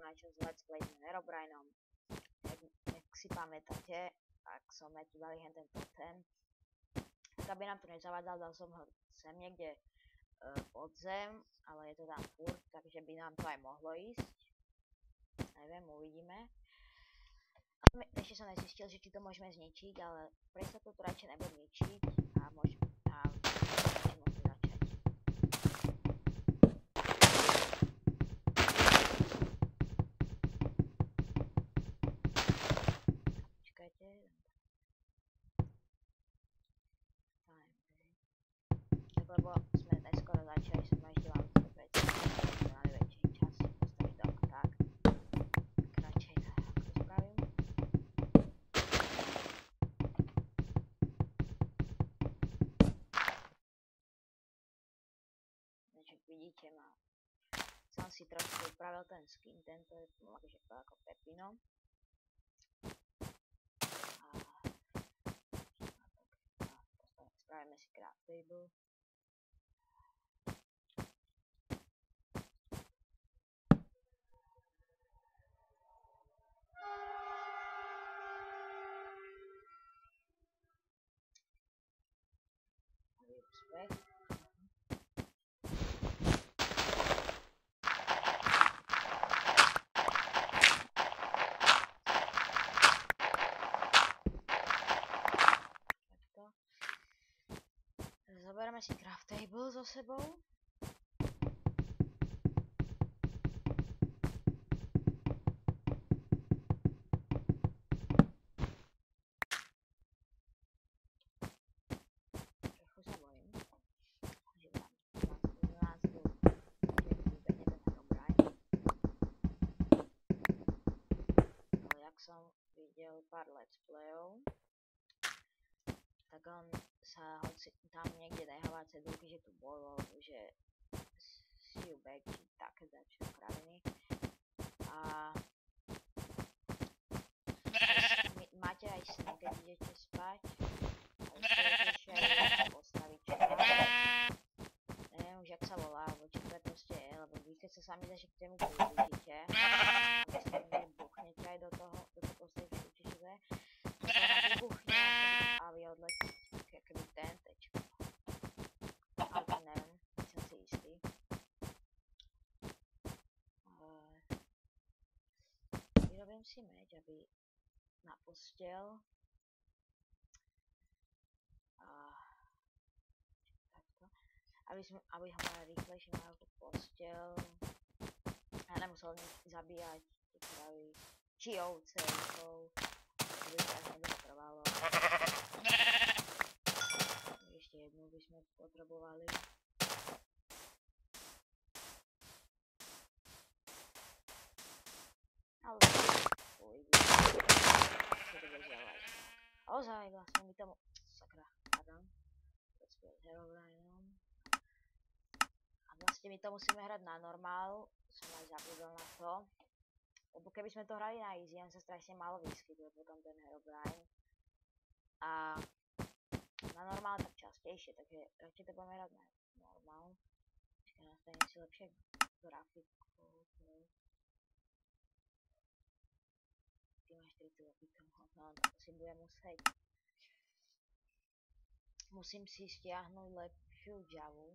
načas Let's Play s Herobrineom. Jak si pamätáte, tak sme tu dali hen ten totem. Tak aby nám to nezavadzal, dal som ho sem niekde pod zem, ale je to tam furt, takže by nám to aj mohlo ísť. Neviem, uvidíme. Ešte som nezistil, že či to môžeme zničiť, ale pre istotu to radšej nebudem ničiť a môžem začať. Počkajte. Tak lebo sme neskoro začali, som ešte mal to predstaviť, mali väčší čas postaviť dom a tak. Tak radšej to spravím. Takže vidíte ma. Som si trošku upravil ten skin, tento je akože ako Pepino. Spravíme si craft table. Úspech. Zoberieme si craft table so sebou. Trochu sa bojím, že nás tu vybehne ten Herobrine. Ale jak som videl pár let's playov, tak on sa hoci tam niekde neháva cedulky, že tu bolo, že see you back, či také začné kraviny. A máte aj sny, keď idete spať. A ešte aj postaviť, čo neviem už jak sa volá, alebo čo to proste je, lebo vy keď sa sami zašipte mu použite a vlastne buchnete aj do toho postavičku, či čo to je, to sa vybuchne a vy odletíte, keby ten tečko. Ale to neviem, som si istý. Vyrobím si meč, aby na posteľ. Aby ho mali rýchlejšie na tú posteľ. Ja nemusel zabíjať tie kravy, či ovce, aby to až nedlho trvalo. Ešte jednu by sme potrebovali. Ale uvidíme, čo to bude žiavať. Ozaj, vlastne mi tomu... Sakra, pardon. Let's play s Herobrineom. Vlastne my to musíme hrať na normál, som aj zabudol na to. Lebo keby sme to hrali na easy, on sa strašne málo vyskytuje potom ten Herobrine. A na normál tak častejšie, takže radšej to budeme hrať na normál. Počkaj, nastavím si lepšie grafiku. Ty máš 30 opitov, no to si budem musieť. Musím si stiahnuť lepšiu Javu.